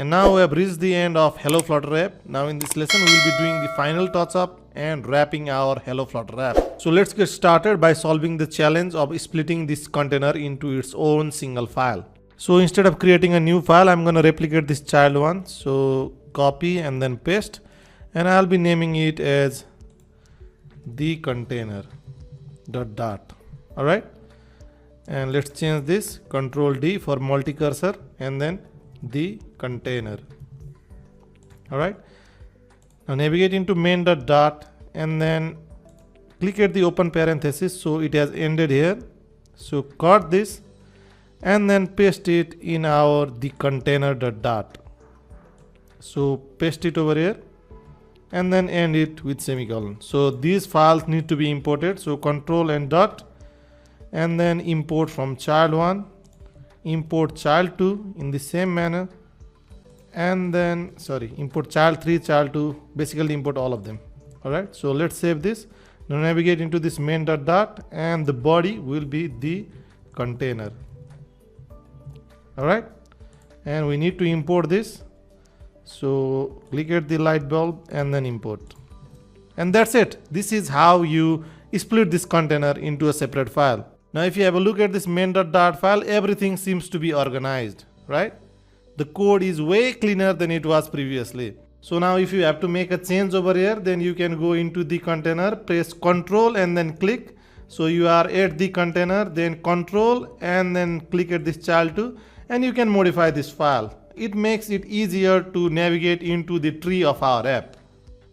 And now we have reached the end of Hello Flutter app. Now in this lesson we will be doing the final touch up and wrapping our Hello Flutter app. So let's get started by solving the challenge of splitting this container into its own single file. So instead of creating a new file, I'm going to replicate this child one. So copy and then paste, and I'll be naming it as the container dot. All right. And let's change this, Control D for multi-cursor, and then the container. All right. Now navigate into main.dot and then click at the open parenthesis. So it has ended here. So cut this and then paste it in our the container.dot. So paste it over here and then end it with semicolon. So these files need to be imported. So Control and dot, and then import from child1, import child2 in the same manner, and then import child3, child2, basically import all of them. All right, so let's save this. Now navigate into this main.dot and the body will be the container. All right, and we need to import this. So click at the light bulb and then import, and that's it. This is how you split this container into a separate file. Now if you have a look at this main.dot file, everything seems to be organized, right? The code is way cleaner than it was previously. So now if you have to make a change over here, then you can go into the container, press Control and then click. So you are at the container, then Control and then click at this child2, and you can modify this file. It makes it easier to navigate into the tree of our app.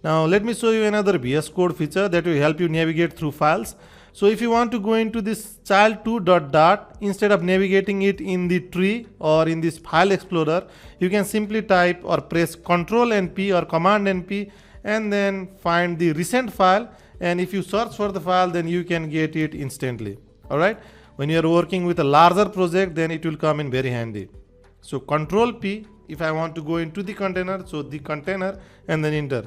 Now let me show you another VS Code feature that will help you navigate through files. So if you want to go into this child2.dot, instead of navigating it in the tree or in this file explorer, you can simply type or press Ctrl and P or Command and P and then find the recent file. And if you search for the file, then you can get it instantly. All right. When you are working with a larger project, then it will come in very handy. So Ctrl P if I want to go into the container, so the container, and then enter.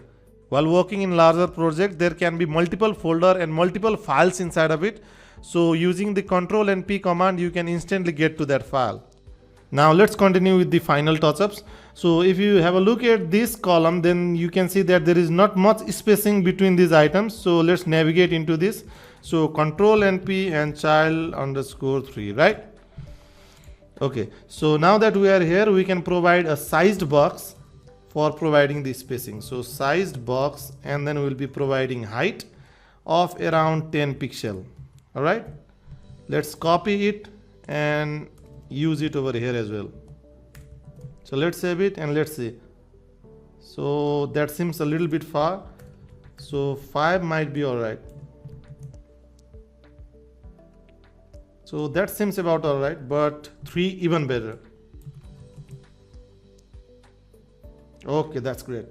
While working in larger projects, there can be multiple folder and multiple files inside of it. So using the Ctrl and P command, you can instantly get to that file. Now let's continue with the final touch-ups. So if you have a look at this column, then you can see that there is not much spacing between these items. So let's navigate into this. So Ctrl and P and child_3, right? Okay, so now that we are here, we can provide a sized box for providing the spacing. So sized box, and then we'll be providing height of around 10 pixel. All right, let's copy it and use it over here as well. So let's save it and let's see. So that seems a little bit far. So 5 might be all right. So that seems about all right, but 3 even better. Okay, that's great.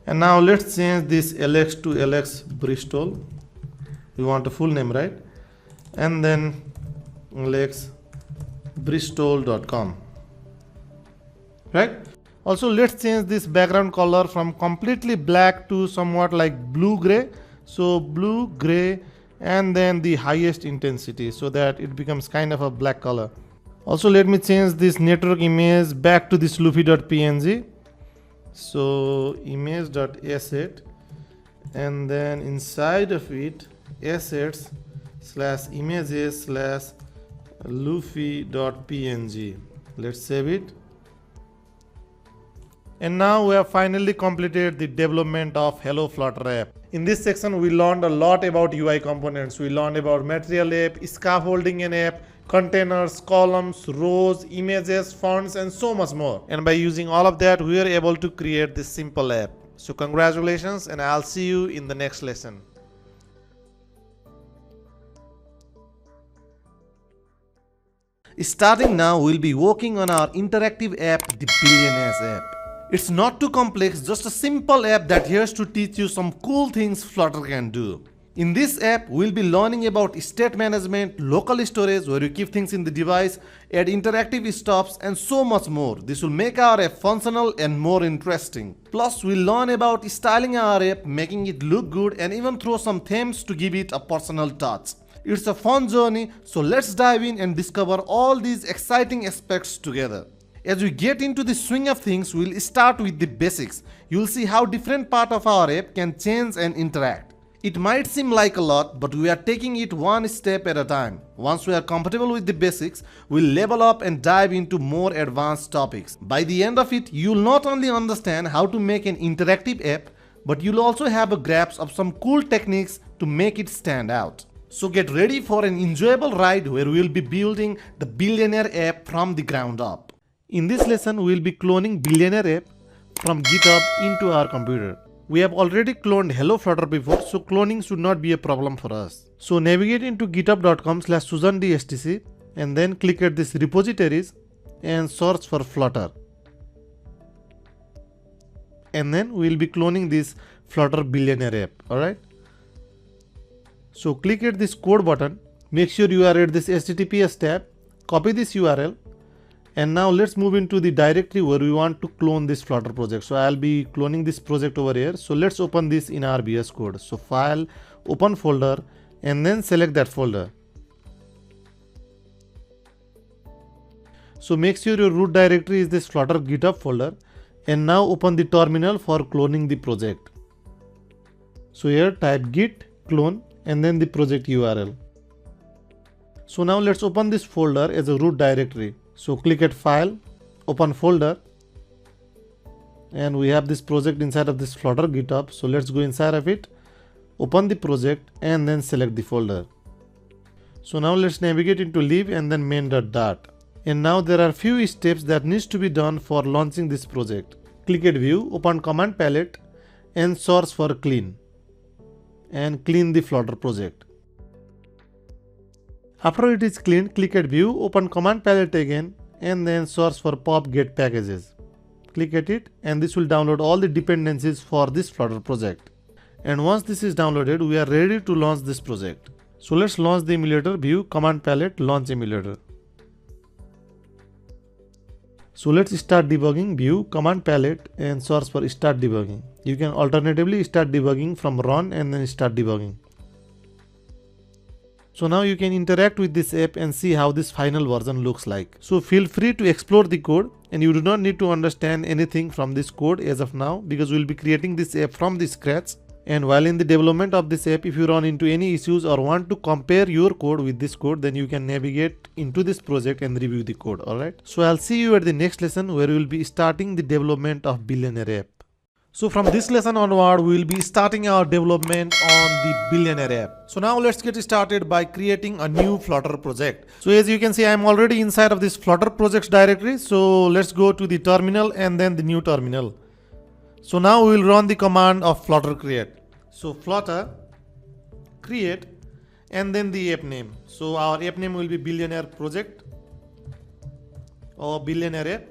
And now let's change this Alex to Alex Bristol. We want a full name, right? And then alexbristol.com, right? Also, let's change this background color from completely black to somewhat like blue gray. So blue gray, and then the highest intensity so that it becomes kind of a black color. Also, let me change this network image back to this loofy.png. So image.asset, and then inside of it assets/images/loofy.png. Let's save it. And now we have finally completed the development of Hello Flutter app. In this section, we learned a lot about UI components. We learned about material app, scaffolding an app, containers, columns, rows, images, fonts, and so much more. And by using all of that, we are able to create this simple app. So congratulations, and I'll see you in the next lesson. Starting now, we'll be working on our interactive app, the Billionaires app. It's not too complex, just a simple app that here's to teach you some cool things Flutter can do. In this app, we'll be learning about state management, local storage where you keep things in the device, add interactive stops, and so much more. This will make our app functional and more interesting. Plus, we'll learn about styling our app, making it look good, and even throw some themes to give it a personal touch. It's a fun journey, so let's dive in and discover all these exciting aspects together. As we get into the swing of things, we'll start with the basics. You'll see how different part of our app can change and interact. It might seem like a lot, but we are taking it one step at a time. Once we are comfortable with the basics, we'll level up and dive into more advanced topics. By the end of it, you'll not only understand how to make an interactive app, but you'll also have a grasp of some cool techniques to make it stand out. So get ready for an enjoyable ride where we'll be building the Billionaire app from the ground up. In this lesson, we'll be cloning Billionaire app from GitHub into our computer. We have already cloned Hello Flutter before, so cloning should not be a problem for us. So navigate into github.com/susandstc and then click at this repositories and search for Flutter. And then we'll be cloning this Flutter Billionaire app, alright? So click at this code button, make sure you are at this HTTPS tab, copy this URL, and now let's move into the directory where we want to clone this Flutter project. So I'll be cloning this project over here. So let's open this in our VS Code. So file, open folder, and then select that folder. So make sure your root directory is this Flutter GitHub folder, and now open the terminal for cloning the project. So here type git clone and then the project URL. So now let's open this folder as a root directory. So click at file, open folder, and we have this project inside of this Flutter GitHub. So let's go inside of it, open the project, and then select the folder. So now let's navigate into lib and then main.dart. And now there are few steps that needs to be done for launching this project. Click at view, open command palette, and search for clean, and clean the Flutter project. After it is cleaned, click at view, open command palette again, and then search for pop get packages. Click at it, and this will download all the dependencies for this Flutter project. And once this is downloaded, we are ready to launch this project. So let's launch the emulator, view, command palette, launch emulator. So let's start debugging, view, command palette, and search for start debugging. You can alternatively start debugging from run and then start debugging. So now you can interact with this app and see how this final version looks like. So feel free to explore the code, and you do not need to understand anything from this code as of now, because we'll be creating this app from the scratch. And while in the development of this app, if you run into any issues or want to compare your code with this code, then you can navigate into this project and review the code, alright? So I'll see you at the next lesson where we'll be starting the development of Billionaire app. So from this lesson onward, we will be starting our development on the Billionaire app. So now let's get started by creating a new Flutter project. So as you can see, I'm already inside of this Flutter projects directory. So let's go to the terminal and then the new terminal. So now we will run the command of Flutter create. So Flutter create and then the app name. So our app name will be Billionaire project or Billionaire app.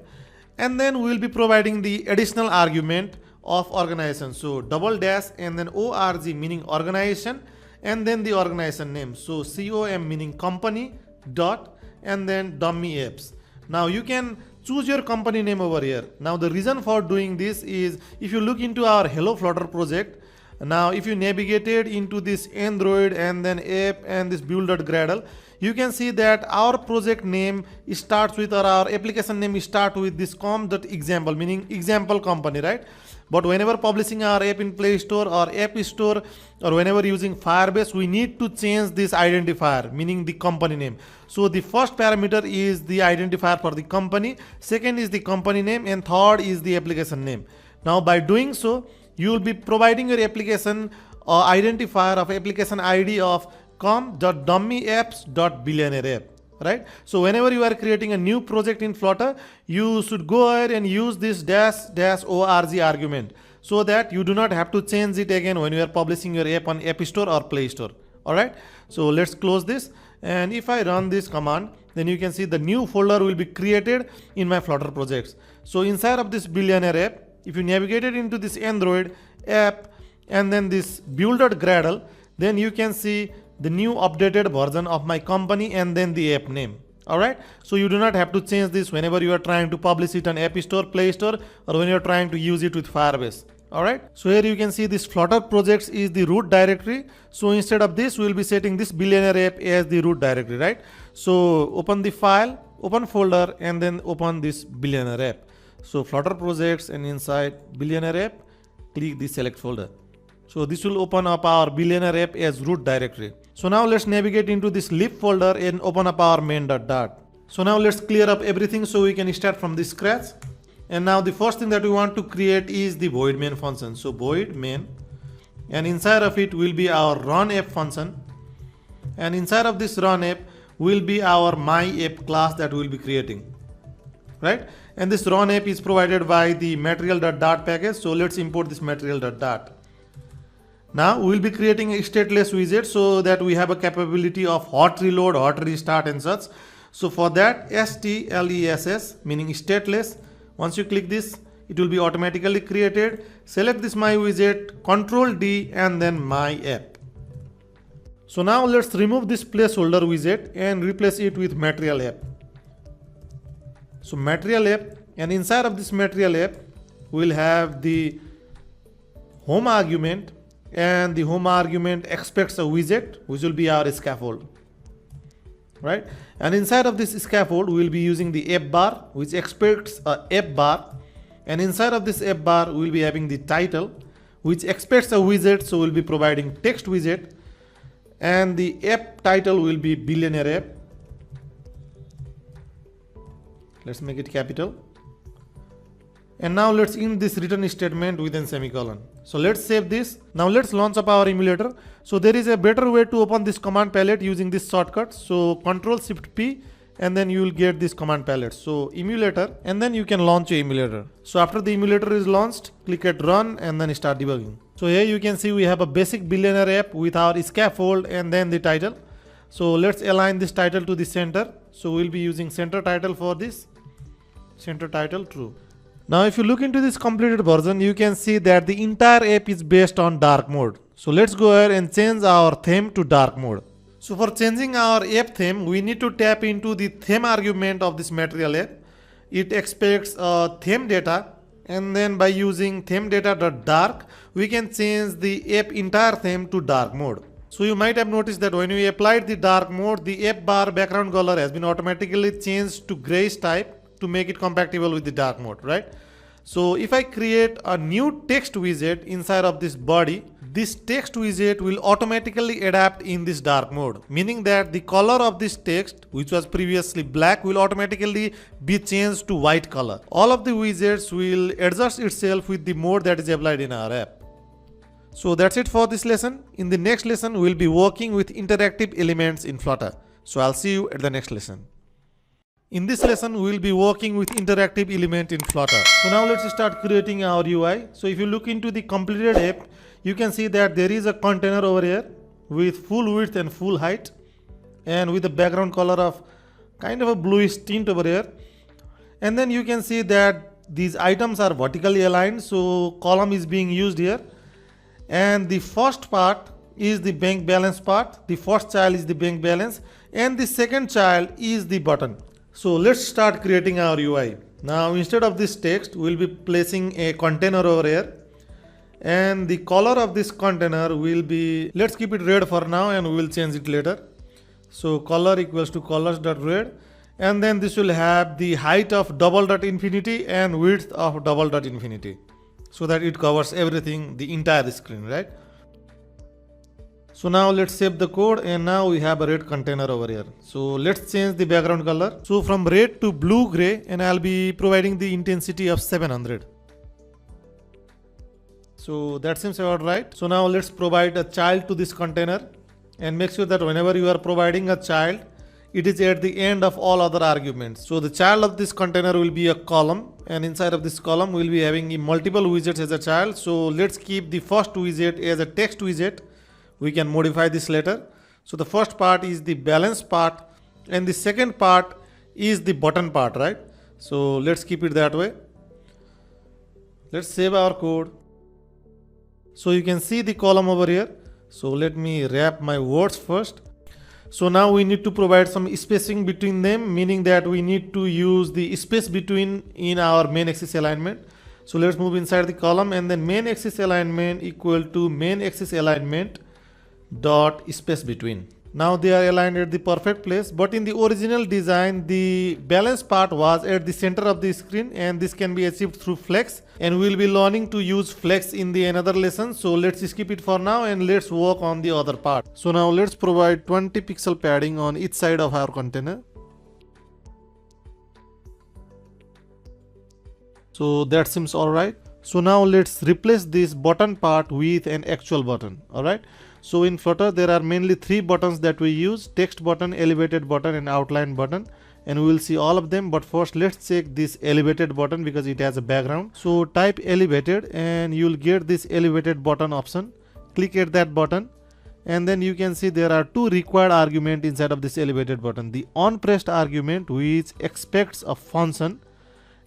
And then we will be providing the additional argument of organization. So double dash and then org meaning organization, and then the organization name. So com meaning company dot and then dummy apps. Now you can choose your company name over here. Now the reason for doing this is, if you look into our Hello Flutter project, now if you navigated into this Android and then app and this build.gradle, you can see that our project name starts with, or our application name start with this com.example meaning example company, right? But whenever publishing our app in Play Store or App Store, or whenever using Firebase, we need to change this identifier, meaning the company name. So the first parameter is the identifier for the company, second is the company name, and third is the application name. Now by doing so, you will be providing your application identifier of application ID of com.dummyapps.billionaire app. Right? So whenever you are creating a new project in Flutter, you should go ahead and use this -org argument, so that you do not have to change it again when you are publishing your app on App Store or Play Store. Alright, so let's close this, and if I run this command, then you can see the new folder will be created in my Flutter projects. So inside of this Billionaire app, if you navigated into this Android app and then this build.gradle, then you can see the new updated version of my company and then the app name. Alright, so you do not have to change this whenever you are trying to publish it on App Store, Play Store, or when you are trying to use it with Firebase. Alright, so here you can see this Flutter projects is the root directory. So instead of this, we will be setting this Billionaire app as the root directory, right? So open the file, open folder and then open this billionaire app. So Flutter projects, and inside billionaire app, click the select folder. So this will open up our billionaire app as root directory. So now let's navigate into this lib folder and open up our main.dart. So now let's clear up everything so we can start from the scratch. And now the first thing that we want to create is the void main function. So void main, and inside of it will be our run app function, and inside of this run app will be our my app class that we will be creating, right? And this run app is provided by the material.dart package. So let's import this material.dart. Now we will be creating a stateless widget so that we have a capability of hot reload, hot restart and such. So for that, STLESS meaning stateless, once you click this, it will be automatically created. Select this my widget, Control D, and then my app. So now let's remove this placeholder widget and replace it with material app. So material app, and inside of this material app, we'll have the home argument, and the home argument expects a widget which will be our scaffold, right? And inside of this scaffold we will be using the app bar which expects a app bar, and inside of this app bar we will be having the title which expects a widget, so we'll be providing text widget, and the app title will be billionaire app. Let's make it capital. And now let's end this return statement within semicolon. So let's save this. Now let's launch up our emulator. So there is a better way to open this command palette using this shortcut. So Ctrl+Shift+P, and then you will get this command palette. So emulator, and then you can launch your emulator. So after the emulator is launched, click at run and then start debugging. So here you can see we have a basic billionaire app with our scaffold and then the title. So let's align this title to the center. So we'll be using center title for this. Center title true. Now if you look into this completed version, you can see that the entire app is based on dark mode. So let's go ahead and change our theme to dark mode. So for changing our app theme, we need to tap into the theme argument of this material app. It expects theme data, and then by using theme data.dark, we can change the app entire theme to dark mode. So you might have noticed that when we applied the dark mode, the app bar background color has been automatically changed to grayish type to make it compatible with the dark mode, right? So if I create a new text widget inside of this body, this text widget will automatically adapt in this dark mode, meaning that the color of this text, which was previously black, will automatically be changed to white color. All of the widgets will adjust itself with the mode that is applied in our app. So that's it for this lesson. In the next lesson, we'll be working with interactive elements in Flutter. So I'll see you at the next lesson. In this lesson, we will be working with interactive element in Flutter. So now let's start creating our UI. So if you look into the completed app, you can see that there is a container over here with full width and full height, and with a background color of kind of a bluish tint over here. And then you can see that these items are vertically aligned, so column is being used here. And the first part is the bank balance part. The first child is the bank balance, and the second child is the button. So let's start creating our UI. Now instead of this text, we'll be placing a container over here, and the color of this container will be, let's keep it red for now and we will change it later. So color equals to colors.red, and then this will have the height of double.infinity and width of double.infinity, so that it covers everything, the entire screen, right? So now let's save the code, and now we have a red container over here. So let's change the background color. So from red to blue gray, and I'll be providing the intensity of 700. So that seems about right. So now let's provide a child to this container, and make sure that whenever you are providing a child, it is at the end of all other arguments. So the child of this container will be a column, and inside of this column we'll be having multiple widgets as a child. So let's keep the first widget as a text widget. We can modify this later. So the first part is the balance part, and the second part is the button part, right? So let's keep it that way. Let's save our code. So you can see the column over here. So let me wrap my words first. So now we need to provide some spacing between them, meaning that we need to use the space between in our main axis alignment. So let's move inside the column, and then main axis alignment equal to main axis alignment dot space between. Now they are aligned at the perfect place, but in the original design, the balance part was at the center of the screen, and this can be achieved through flex, and we will be learning to use flex in the another lesson. So let's skip it for now and let's work on the other part. So now let's provide 20 pixel padding on each side of our container. So that seems alright. So now let's replace this button part with an actual button. Alright. So in Flutter there are mainly 3 buttons that we use: text button, elevated button and outline button, and we will see all of them. But first let's check this elevated button because it has a background. So type elevated and you'll get this elevated button option. Click at that button and then you can see there are 2 required arguments inside of this elevated button: the onPressed argument, which expects a function,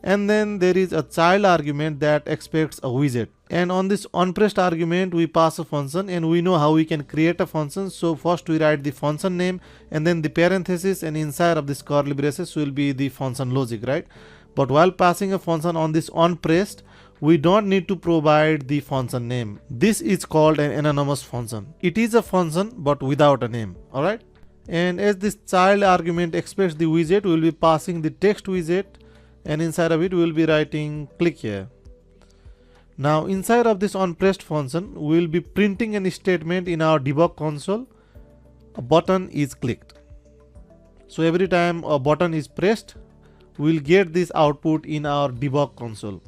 and then there is a child argument that expects a widget. And on this onPressed argument we pass a function, and we know how we can create a function. So first we write the function name and then the parenthesis, and inside of this curly braces will be the function logic, right? But while passing a function on this onPressed, we don't need to provide the function name. This is called an anonymous function. It is a function but without a name. Alright, and as this child argument expects the widget, we will be passing the text widget, and inside of it we will be writing click here. Now inside of this onPressed function we will be printing a statement in our debug console: a button is clicked. So every time a button is pressed, we will get this output in our debug console.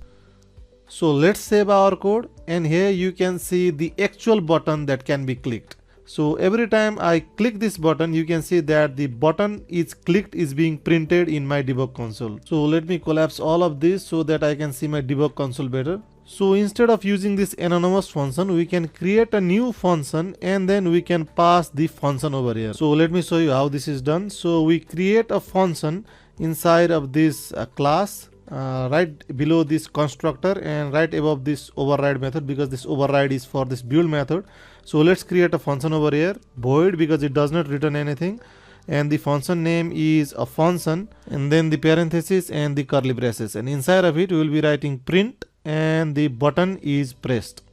So let's save our code, and here you can see the actual button that can be clicked. So every time I click this button, you can see that the button is clicked is being printed in my debug console. So let me collapse all of this so that I can see my debug console better. So instead of using this anonymous function, we can create a new function and then we can pass the function over here. So let me show you how this is done. So we create a function inside of this class, right below this constructor and right above this override method, because this override is for this build method. So let's create a function over here, void, because it does not return anything, and the function name is a function, and then the parenthesis and the curly braces, and inside of it we will be writing print, and the button is pressed.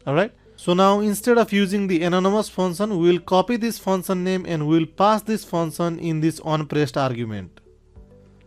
Alright, so now instead of using the anonymous function, we will copy this function name and we will pass this function in this onPressed argument,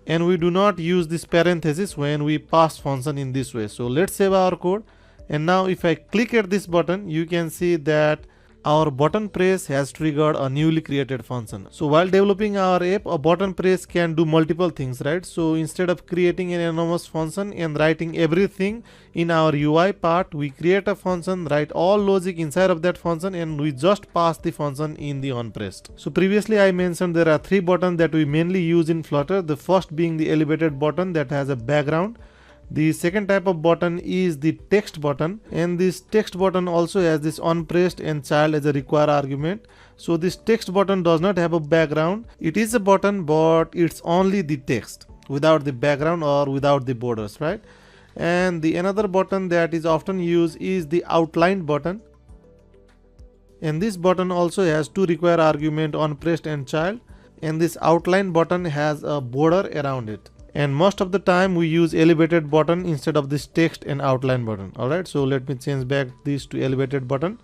and we do not use this parenthesis when we pass function in this way. So let's save our code, and now if I click at this button, you can see that our button press has triggered a newly created function. So while developing our app, a button press can do multiple things, right? So instead of creating an anonymous function and writing everything in our UI part, we create a function, write all logic inside of that function, and we just pass the function in the onPressed. So previously I mentioned there are 3 buttons that we mainly use in Flutter. The first being the elevated button that has a background. The second type of button is the text button, and this text button also has this onPressed and child as a required argument. So this text button does not have a background. It is a button but it's only the text without the background or without the borders, right? And the another button that is often used is the outline button, and this button also has 2 required argument, onPressed and child, and this outline button has a border around it. And most of the time we use elevated button instead of this text and outline button. Alright, so let me change back this to elevated button.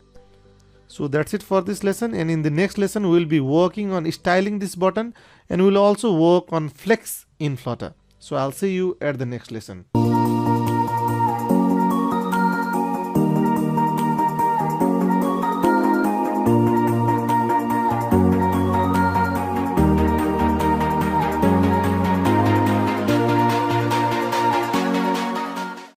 So that's it for this lesson, and in the next lesson we will be working on styling this button, and we will also work on flex in Flutter. So I'll see you at the next lesson.